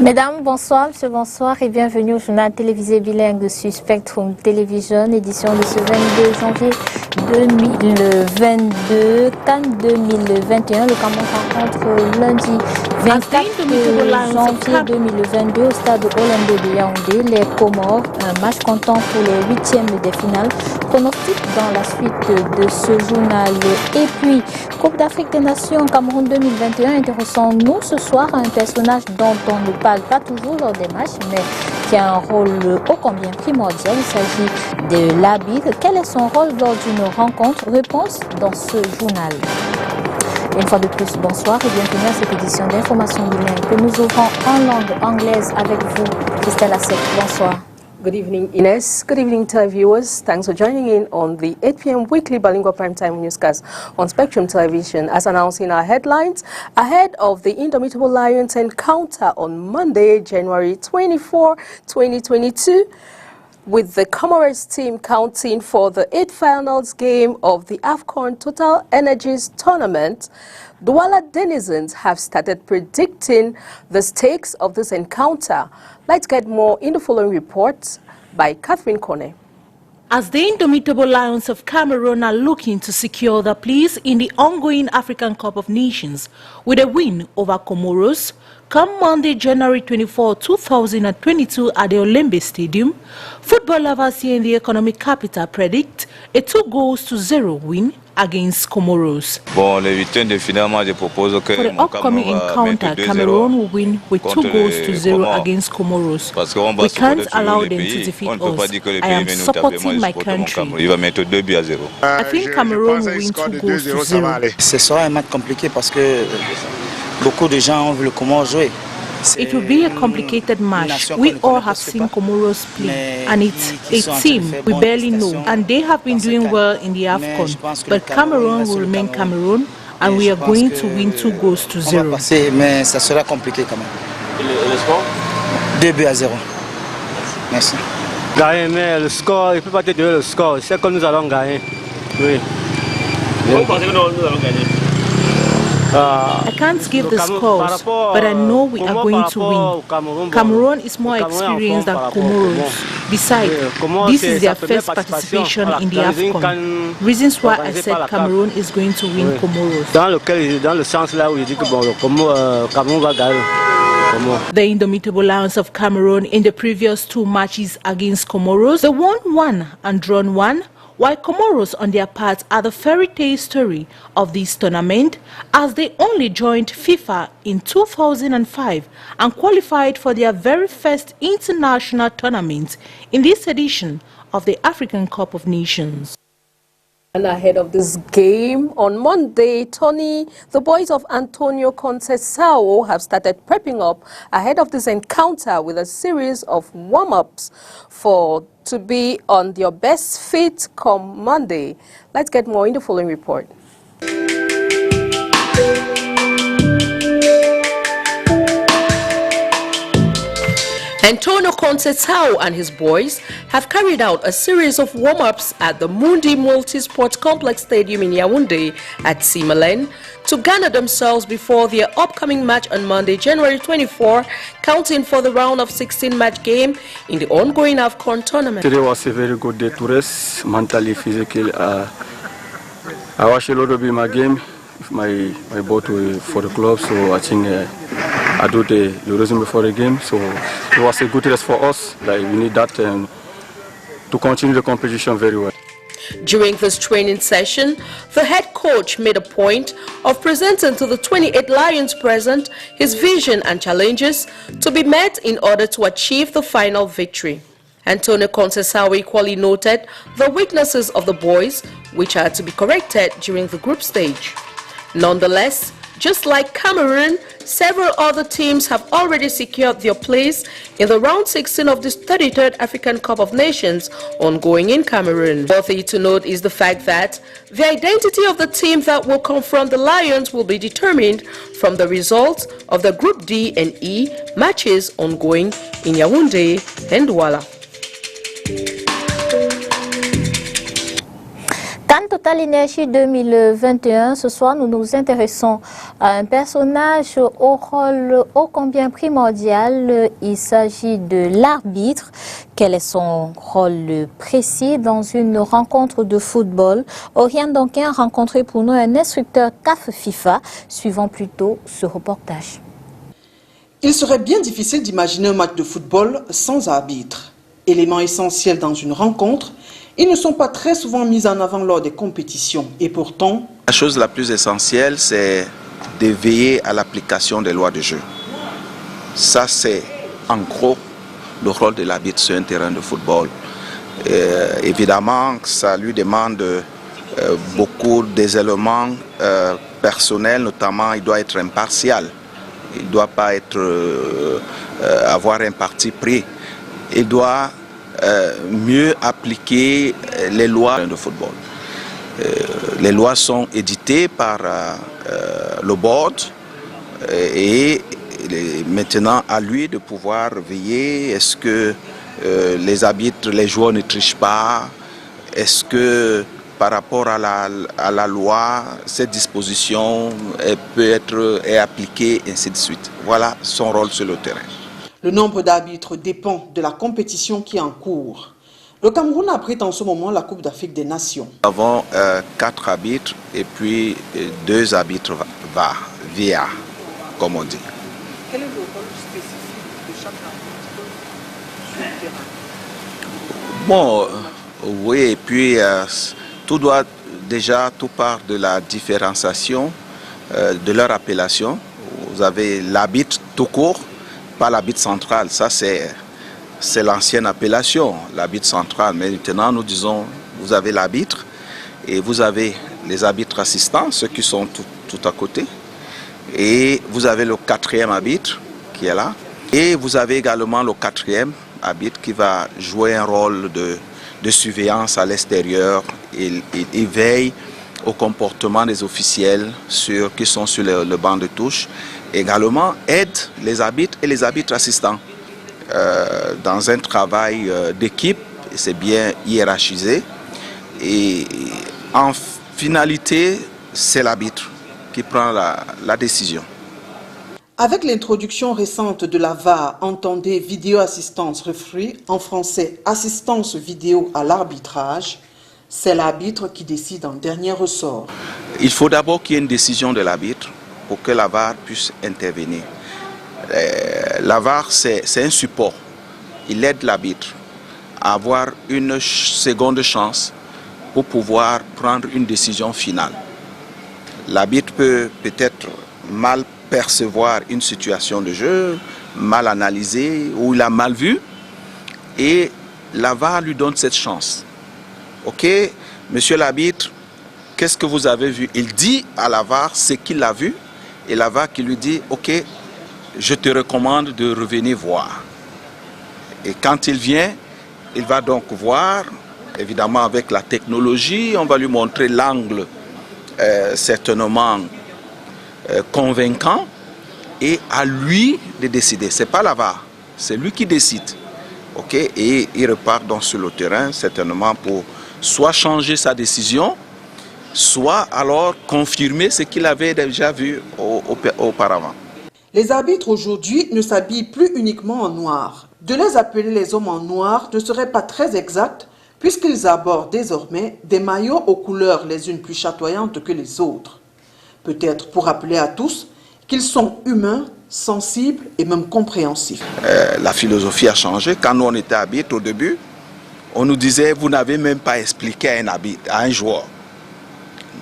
Mesdames, bonsoir, monsieur, bonsoir et bienvenue au journal télévisé bilingue de Spectrum Television, édition de ce 22 janvier 2022, Cannes 2021. Le Cameroun rencontre lundi 24 janvier 2022 au stade Olympique de Yaoundé, les Comores, un match comptant pour les huitièmes de finale. Pronostic dans la suite de ce journal. Et puis, Coupe d'Afrique des Nations Cameroun 2021, intéressons-nous ce soir à un personnage dont on ne parle pas toujours lors des matchs, mais qui a un rôle ô combien primordial. Il s'agit de l'arbitre. Quel est son rôle lors d'une rencontre? Réponse dans ce journal. Une fois de plus, bonsoir et bienvenue à cette édition d'information bilingue que nous ouvrons en langue anglaise avec vous, Christelle Assec. Bonsoir. Good evening, Ines. Good evening, televiewers. Thanks for joining in on the 8 p.m. weekly bilingual primetime newscast on Spectrum Television. As announced in our headlines, ahead of the Indomitable Lions encounter on Monday, January 24, 2022, with the Comoros team counting for the 8th finals game of the AFCON Total Energies tournament, Douala denizens have started predicting the stakes of this encounter. Let's get more in the following report by Catherine Kone. As the Indomitable Lions of Cameroon are looking to secure the place in the ongoing African Cup of Nations with a win over Comoros, come Monday, January 24, 2022 at the Olembe Stadium, football lovers here in the economic capital predict a 2-0 win against Comoros. For the upcoming encounter, Cameroon will win with 2-0 against Comoros. We can't allow them to defeat us. I am supporting my country. I think Cameroon will win 2-0. Ce sera un match compliqué parce que beaucoup de gens ont vu le Comoros jouer. It will be a complicated match. We all have seen Comoros play, and it's a team we barely know, and they have been doing well in the AFCON. But Cameroon will remain Cameroon, and we are going to win 2-0. Mais ça sera compliqué quand même. Le score 2-0. Merci. Gagner, mais le score, il ne peut pas te donner le score. C'est que nous allons gagner. Oui. Vous pensez que nous allons gagner? I can't give the scores, but I know we are going to win. Cameroon is more experienced than Comoros. Besides, this is their first participation in the AFCON. Reasons why I said Cameroon is going to win Comoros. Dans le sens là où il dit que bon, Cameroun va gagner. The Indomitable Lions of Cameroon in the previous two matches against Comoros, they won 1 and drawn 1. While Comoros, on their part, are the fairy tale story of this tournament, as they only joined FIFA in 2005 and qualified for their very first international tournament in this edition of the African Cup of Nations. And ahead of this game, on Monday, the boys of Antonio Conceição have started prepping up ahead of this encounter with a series of warm-ups to be on their best fit come Monday. Let's get more in the following report. Antonio Conceição and his boys have carried out a series of warm-ups at the Mundi Multi-Sport Complex Stadium in Yaoundé at Simalen to garner themselves before their upcoming match on Monday, January 24, counting for the round of 16 match game in the ongoing AFCON tournament. Today was a very good day to rest, mentally, physically. I watched a lot of my game, my boat for the club, so I think I do the resume before the game, so it was a good rest for us. Like we need that to continue the competition very well. During this training session, the head coach made a point of presenting to the 28 Lions present his vision and challenges to be met in order to achieve the final victory. Antonio Conceição equally noted the weaknesses of the boys, which are to be corrected during the group stage. Nonetheless, just like Cameroon, several other teams have already secured their place in the round 16 of this 33rd African Cup of Nations ongoing in Cameroon. Worthy to note is the fact that the identity of the team that will confront the Lions will be determined from the results of the Group D and E matches ongoing in Yaoundé and Douala. Cannes Total Energy 2021, ce soir, nous nous intéressons à un personnage au rôle ô combien primordial. Il s'agit de l'arbitre. Quel est son rôle précis dans une rencontre de football? Oriane Donquin a rencontré pour nous un instructeur CAF FIFA. Suivons plutôt ce reportage. Il serait bien difficile d'imaginer un match de football sans arbitre. Élément essentiel dans une rencontre, ils ne sont pas très souvent mis en avant lors des compétitions. Et pourtant, la chose la plus essentielle, c'est de veiller à l'application des lois de jeu. Ça, c'est en gros le rôle de l'arbitre sur un terrain de football. Évidemment, ça lui demande beaucoup des éléments personnels, notamment il doit être impartial. Il ne doit pas avoir un parti pris. Il doit mieux appliquer les lois de football. Les lois sont éditées par le board et maintenant à lui de pouvoir veiller. Est-ce que les arbitres, les joueurs ne trichent pas? Est-ce que par rapport à la loi, cette disposition peut être appliquée, ainsi de suite. Voilà son rôle sur le terrain. Le nombre d'arbitres dépend de la compétition qui est en cours. Le Cameroun abrite en ce moment la Coupe d'Afrique des Nations. Nous avons 4 arbitres et puis 2 arbitres VAR, comme on dit. Quel est le rôle spécifique de chaque arbitre sur le terrain? Bon, oui, et puis tout part de la différenciation de leur appellation. Vous avez l'arbitre tout court, pas l'arbitre central. Ça, c'est l'ancienne appellation, l'arbitre central. Mais maintenant, nous disons, vous avez l'arbitre et vous avez les arbitres assistants, ceux qui sont tout à côté. Et vous avez le 4e arbitre qui est là. Et vous avez également le 4e arbitre qui va jouer un rôle de surveillance à l'extérieur. Il veille au comportement des officiels qui sont sur le banc de touche. Également aide les arbitres et les arbitres assistants dans un travail d'équipe. C'est bien hiérarchisé. Et en finalité, c'est l'arbitre qui prend la décision. Avec l'introduction récente de la VAR, entendez Video Assistance Referee, en français assistance vidéo à l'arbitrage, c'est l'arbitre qui décide en dernier ressort. Il faut d'abord qu'il y ait une décision de l'arbitre pour que la VAR puisse intervenir. La VAR, c'est un support. Il aide l'arbitre à avoir une seconde chance pour pouvoir prendre une décision finale. L'arbitre peut peut-être mal percevoir une situation de jeu, mal analysée ou il a mal vu, et la VAR lui donne cette chance. Ok, monsieur l'arbitre, qu'est-ce que vous avez vu? Il dit à la VAR ce qu'il a vu, et la VAR qui lui dit, ok, je te recommande de revenir voir. Et quand il vient, il va donc voir, évidemment avec la technologie, on va lui montrer l'angle certainement convaincant, et à lui de décider. Ce n'est pas la VAR, c'est lui qui décide. Okay? Et il repart donc sur le terrain certainement pour soit changer sa décision, soit alors confirmer ce qu'il avait déjà vu auparavant. Les arbitres aujourd'hui ne s'habillent plus uniquement en noir. De les appeler les hommes en noir ne serait pas très exact puisqu'ils abordent désormais des maillots aux couleurs les unes plus chatoyantes que les autres. Peut-être pour rappeler à tous qu'ils sont humains, sensibles et même compréhensifs. La philosophie a changé. Quand nous on était arbitres au début, on nous disait vous n'avez même pas expliqué à un joueur.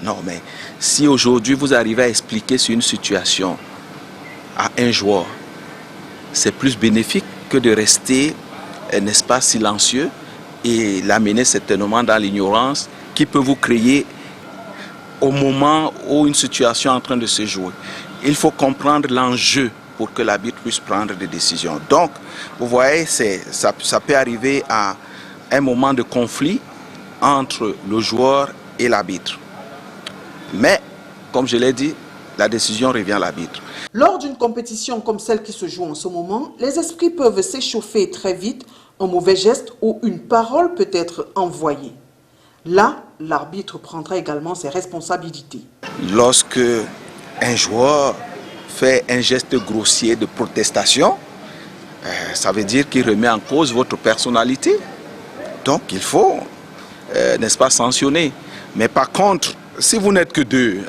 Non, mais si aujourd'hui vous arrivez à expliquer sur une situation à un joueur, c'est plus bénéfique que de rester, n'est-ce pas, silencieux et l'amener certainement dans l'ignorance qui peut vous créer au moment où une situation est en train de se jouer. Il faut comprendre l'enjeu pour que l'arbitre puisse prendre des décisions. Donc, vous voyez, ça peut arriver à un moment de conflit entre le joueur et l'arbitre. Mais, comme je l'ai dit, la décision revient à l'arbitre. Lors d'une compétition comme celle qui se joue en ce moment, les esprits peuvent s'échauffer très vite, un mauvais geste ou une parole peut être envoyée. Là, l'arbitre prendra également ses responsabilités. Lorsque un joueur fait un geste grossier de protestation, ça veut dire qu'il remet en cause votre personnalité. Donc il faut, n'est-ce pas, sanctionner. Mais par contre, si vous n'êtes que deux,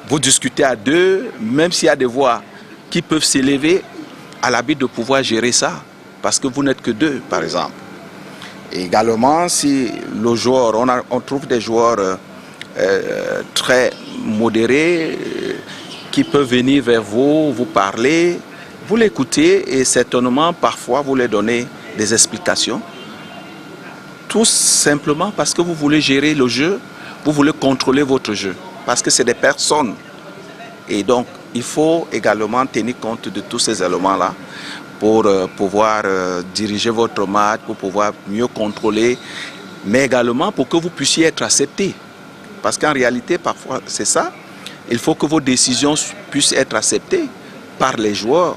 vous discutez à deux, même s'il y a des voix qui peuvent s'élever, à l'arbitre de pouvoir gérer ça, parce que vous n'êtes que deux, par exemple. Et également, si le joueur, on trouve des joueurs très modérés, qui peuvent venir vers vous, vous parler, vous l'écoutez et certainement, parfois, vous leur donnez des explications. Tout simplement parce que vous voulez gérer le jeu, vous voulez contrôler votre jeu, parce que c'est des personnes. Et donc, il faut également tenir compte de tous ces éléments-là pour pouvoir diriger votre match, pour pouvoir mieux contrôler, mais également pour que vous puissiez être accepté. Parce qu'en réalité, parfois, c'est ça. Il faut que vos décisions puissent être acceptées par les joueurs,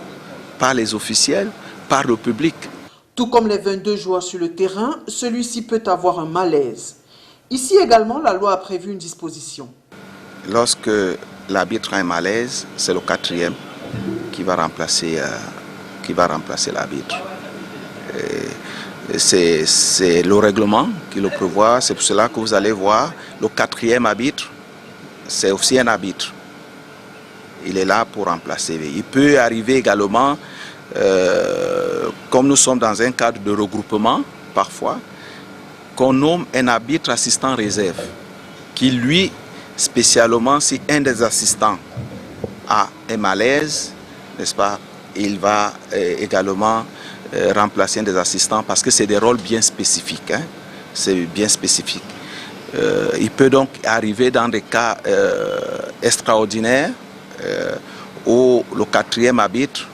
par les officiels, par le public. Tout comme les 22 joueurs sur le terrain, celui-ci peut avoir un malaise. Ici également, la loi a prévu une disposition. Lorsque l'arbitre a un malaise, c'est le 4e qui va remplacer l'arbitre. C'est le règlement qui le prévoit, c'est pour cela que vous allez voir le 4e arbitre, c'est aussi un arbitre. Il est là pour remplacer. Il peut arriver également, comme nous sommes dans un cadre de regroupement, parfois, qu'on nomme un arbitre assistant réserve, qui lui, spécialement, si un des assistants a un malaise, n'est-ce pas, il va également remplacer un des assistants parce que c'est des rôles bien spécifiques. Hein, c'est bien spécifique. Il peut donc arriver dans des cas extraordinaires où le 4e arbitre,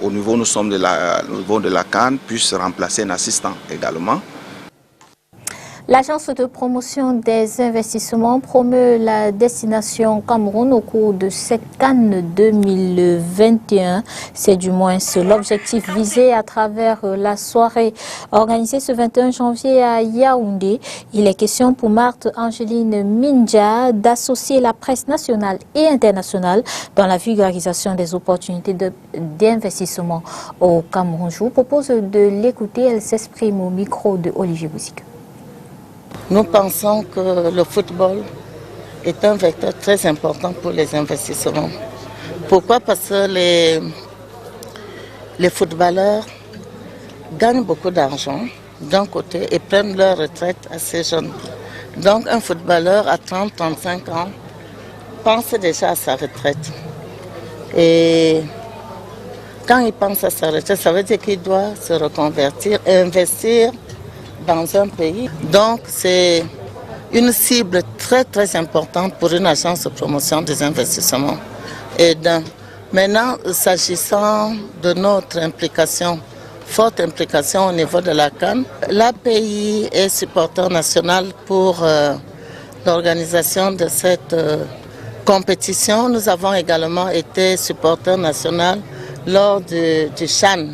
au niveau nous sommes au niveau de la CAN, puisse remplacer un assistant également. L'agence de promotion des investissements promeut la destination Cameroun au cours de cette Cannes 2021. C'est du moins l'objectif visé à travers la soirée organisée ce 21 janvier à Yaoundé. Il est question pour Marthe Angeline Mindja d'associer la presse nationale et internationale dans la vulgarisation des opportunités d'investissement au Cameroun. Je vous propose de l'écouter. Elle s'exprime au micro de Olivier Bouzik. Nous pensons que le football est un vecteur très important pour les investissements. Pourquoi? Parce que les footballeurs gagnent beaucoup d'argent d'un côté et prennent leur retraite assez jeune. Donc un footballeur à 30-35 ans pense déjà à sa retraite. Et quand il pense à sa retraite, ça veut dire qu'il doit se reconvertir et investir dans un pays. Donc c'est une cible très très importante pour une agence de promotion des investissements. Et maintenant, s'agissant de notre implication, forte implication au niveau de la CAN, l'API est supporter national pour l'organisation de cette compétition. Nous avons également été supporter national lors du CHAN.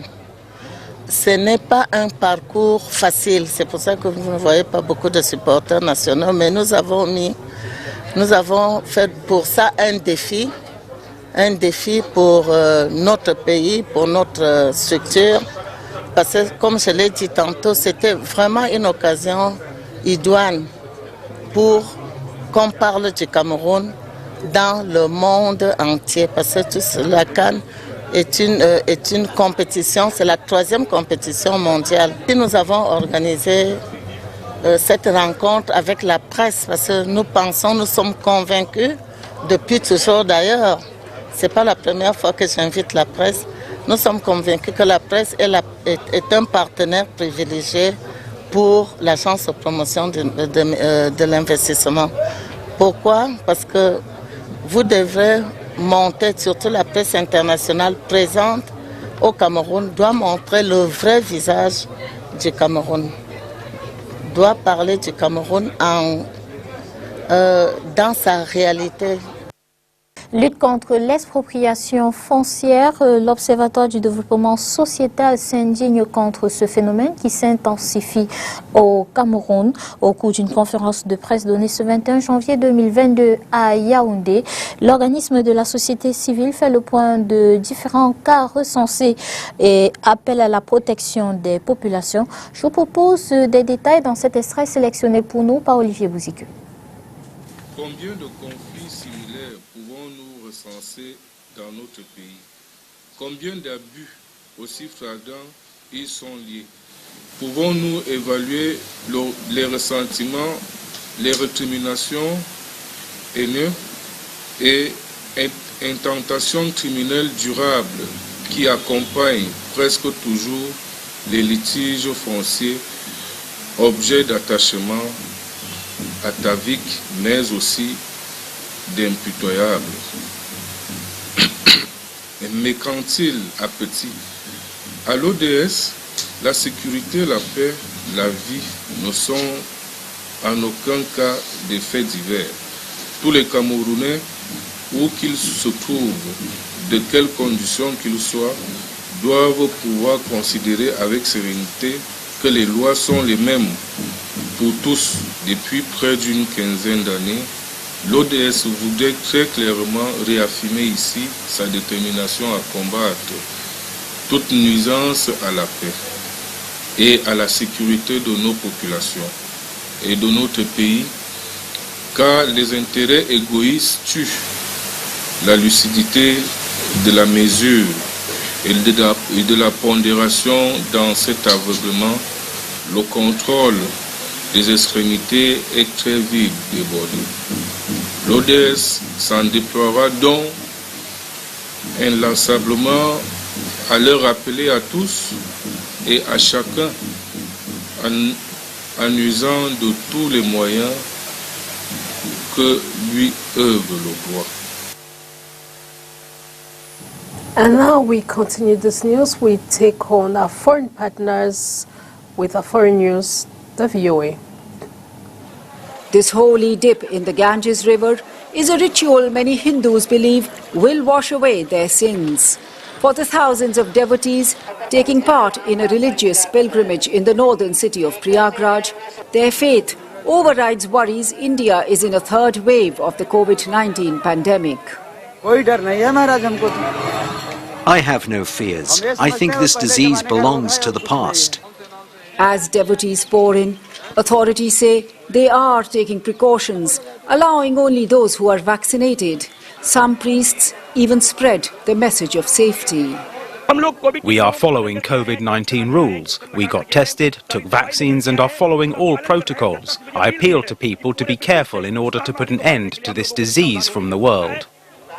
Ce n'est pas un parcours facile, c'est pour ça que vous ne voyez pas beaucoup de supporters nationaux, mais nous avons fait pour ça un défi pour notre pays, pour notre structure, parce que comme je l'ai dit tantôt, c'était vraiment une occasion idoine pour qu'on parle du Cameroun dans le monde entier, parce que la CAN est une compétition, c'est la 3e compétition mondiale. Et nous avons organisé cette rencontre avec la presse parce que nous sommes convaincus, depuis toujours d'ailleurs, ce n'est pas la première fois que j'invite la presse, nous sommes convaincus que la presse est un partenaire privilégié pour l'agence de promotion de l'investissement. Pourquoi? Parce que vous devrez monter, surtout la presse internationale présente au Cameroun, doit montrer le vrai visage du Cameroun, doit parler du Cameroun dans sa réalité. Lutte contre l'expropriation foncière, l'Observatoire du développement sociétal s'indigne contre ce phénomène qui s'intensifie au Cameroun. Au cours d'une conférence de presse donnée ce 21 janvier 2022 à Yaoundé, l'organisme de la société civile fait le point de différents cas recensés et appelle à la protection des populations. Je vous propose des détails dans cet extrait sélectionné pour nous par Olivier Bouzique. Combien de conflits similaires pouvons-nous recenser dans notre pays? Combien d'abus aussi flagrants y sont liés? Pouvons-nous évaluer les ressentiments, les récriminations haineuses et intentations criminelles durables qui accompagnent presque toujours les litiges fonciers, objets d'attachement ataviques, mais aussi d'impitoyables. Mercantile appétit. À l'ODS, la sécurité, la paix, la vie ne sont en aucun cas des faits divers. Tous les Camerounais, où qu'ils se trouvent, de quelles conditions qu'ils soient, doivent pouvoir considérer avec sérénité que les lois sont les mêmes pour tous depuis près d'une quinzaine d'années. L'ODS voudrait très clairement réaffirmer ici sa détermination à combattre toute nuisance à la paix et à la sécurité de nos populations et de notre pays, car les intérêts égoïstes tuent la lucidité de la mesure et de la pondération dans cet aveuglement. Le contrôle des extrémités est très vite débordé. L'ODS s'en déploiera donc inlassablement à leur rappeler à tous et à chacun en usant de tous les moyens que lui œuvre le droit. And now we continue this news. We take on our foreign partners with our foreign news, the VOA. This holy dip in the Ganges River is a ritual many Hindus believe will wash away their sins. For the thousands of devotees taking part in a religious pilgrimage in the northern city of Prayagraj, their faith overrides worries India is in a third wave of the COVID-19 pandemic. I have no fears. I think this disease belongs to the past. As devotees pour in, authorities say they are taking precautions, allowing only those who are vaccinated. Some priests even spread the message of safety. We are following COVID-19 rules. We got tested, took vaccines and are following all protocols. I appeal to people to be careful in order to put an end to this disease from the world.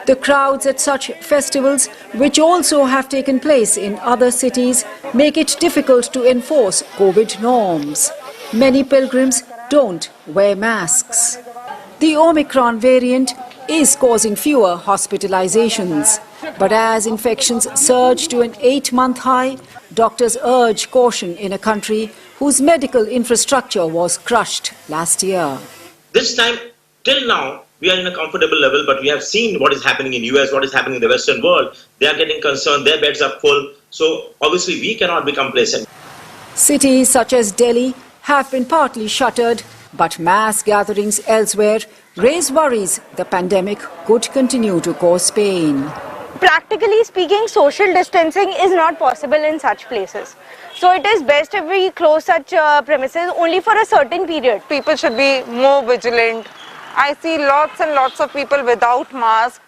The crowds at such festivals, which also have taken place in other cities, make it difficult to enforce COVID norms. Many pilgrims don't wear masks. The Omicron variant is causing fewer hospitalizations. But as infections surge to an 8-month high, doctors urge caution in a country whose medical infrastructure was crushed last year. This time, till now, we are in a comfortable level, but we have seen what is happening in US, what is happening in the Western world. They are getting concerned, their beds are full. So obviously we cannot be complacent. Cities such as Delhi have been partly shuttered, but mass gatherings elsewhere raise worries the pandemic could continue to cause pain. Practically speaking, social distancing is not possible in such places. So it is best if we close such premises only for a certain period. People should be more vigilant. I see lots and lots of people without masks.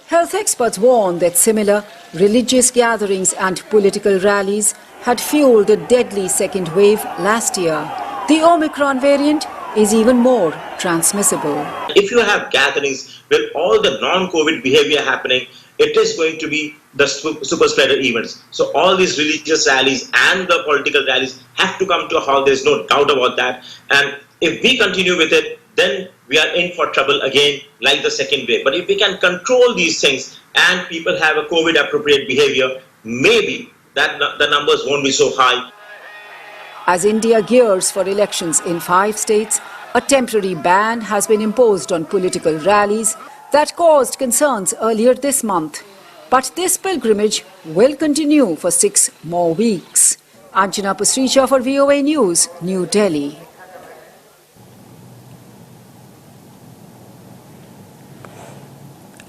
Health experts warn that similar religious gatherings and political rallies had fueled a deadly second wave last year. The Omicron variant is even more transmissible. If you have gatherings where all the non-COVID behavior happening, it is going to be the super spreader events. So all these religious rallies and the political rallies have to come to a halt. There's no doubt about that. And if we continue with it, then we are in for trouble again, like the second wave. But if we can control these things and people have a COVID-appropriate behavior, maybe that the numbers won't be so high. As India gears for elections in 5 states, a temporary ban has been imposed on political rallies. That caused concerns earlier this month. But this pilgrimage will continue for 6 more weeks. Anjana Pasricha for VOA News, New Delhi.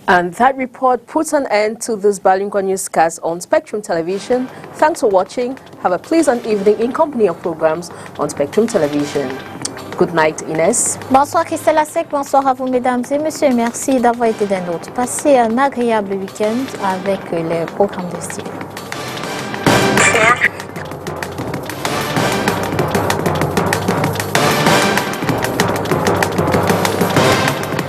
And that report puts an end to this bilingual newscast on Spectrum Television. Thanks for watching. Have a pleasant evening in company of programs on Spectrum Television. Good night, Inès. Bonsoir, Christelle Asek. Bonsoir à vous, mesdames et messieurs. Merci d'avoir été des nôtres. Passez un agréable week-end avec les programmes de style.